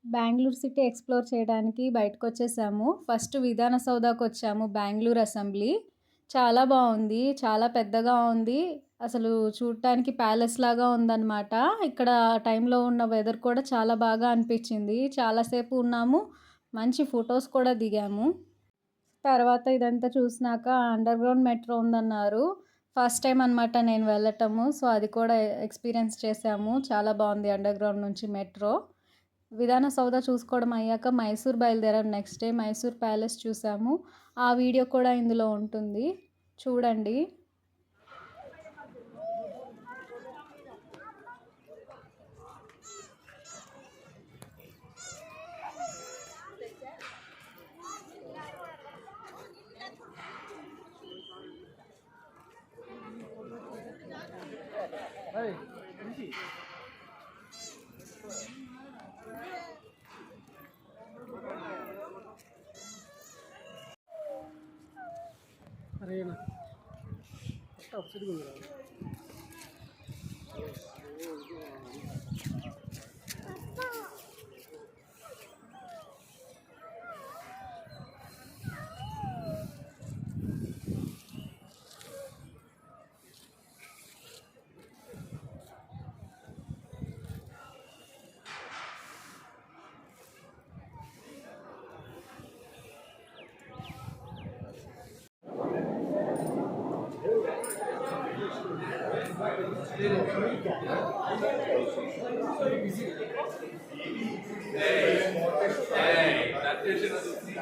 Bengaluru city explore చేయడానికి బయటకొచ్చేసాము. First విధాన సౌధకొచ్చాము Bengaluru assembly. చాలా బావుంది. చాలా పెద్దగా ఉంది. అసలు చూడటానికి ప్యాలెస్ లాగా ఉందనమాట. ఇక్కడ టైంలో ఉన్న వెదర్ కూడా చాలా బాగా అనిపిచ్చింది. చాలా సేపు ఉన్నాము. మంచి ఫోటోస్ కూడా దిగాము. తర్వాత ఇదంతా చూసినాక అండర్‌గ్రౌండ్ మెట్రో ఉందన్నారు. ఫస్ట్ టైమ్ అనమాట నేను వెళ్ళటము. సో, అది కూడా ఎక్స్‌పీరియన్స్ చేశాము. చాలా బావుంది అండర్‌గ్రౌండ్ నుంచి మెట్రో. విధాన సౌధ చూసుకోవడం అయ్యాక మైసూర్ బయలుదేరాం. నెక్స్ట్ డే మైసూర్ ప్యాలెస్ చూసాము. ఆ వీడియో కూడా ఇందులో ఉంటుంది. చూడండి. అరేనా అప్సెట్ కూడా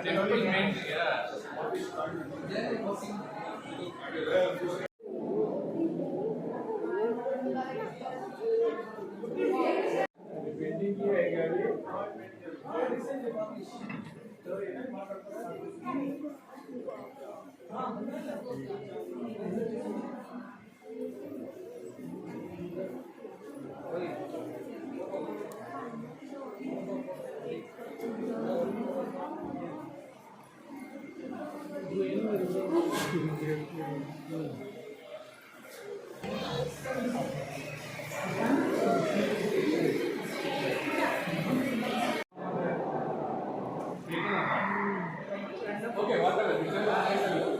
Temple main, yeah. Okay, whatever.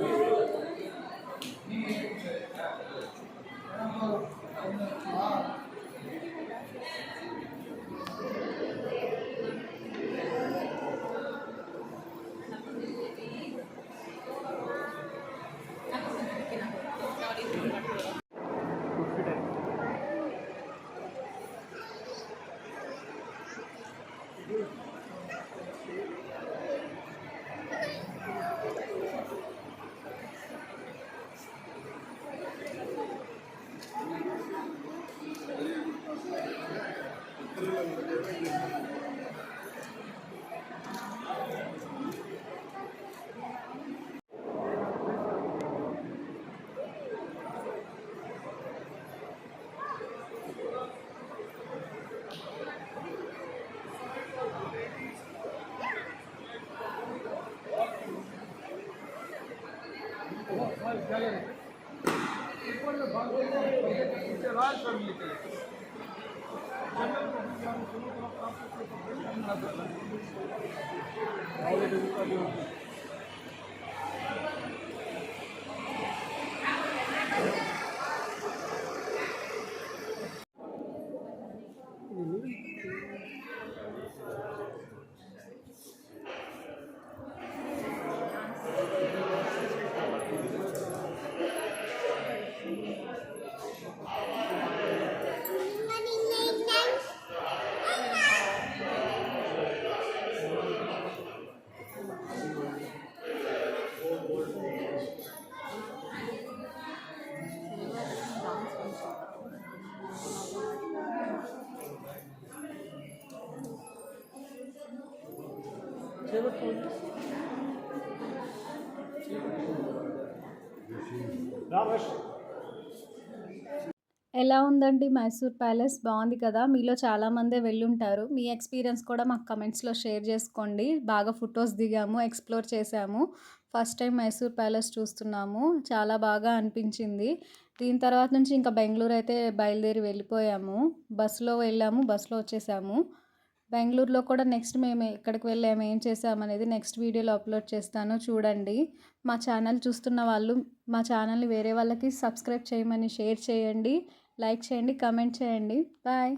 ఎలా ఉందండి మైసూర్ ప్యాలెస్? బావుంది కదా! మీలో చాలామందే వెళ్ళుంటారు. మీ ఎక్స్‌పీరియన్స్ కూడా మాకు కమెంట్స్‌లో షేర్ చేసుకోండి. బాగా ఫోటోస్ దిగాము, ఎక్స్‌ప్లోర్ చేశాము. ఫస్ట్ టైమ్ మైసూర్ ప్యాలెస్ చూస్తున్నాము. చాలా బాగా అనిపించింది. దీని తర్వాత నుంచి ఇంకా బెంగుళూరు అయితే బయలుదేరి వెళ్ళిపోయాము. బస్సులో వెళ్ళాము, బస్సులో వచ్చేసాము. బెంగుళూరులో కూడా నెక్స్ట్ మేము ఎక్కడికి వెళ్ళాము ఏం చేసామనేది నెక్స్ట్ వీడియోలో అప్లోడ్ చేస్తాను చూడండి. మా ఛానల్ చూస్తున్న వాళ్ళు మా ఛానల్ని వేరే వాళ్ళకి సబ్స్క్రైబ్ చేయమని షేర్ చేయండి, లైక్ చేయండి, కమెంట్ చేయండి. బాయ్.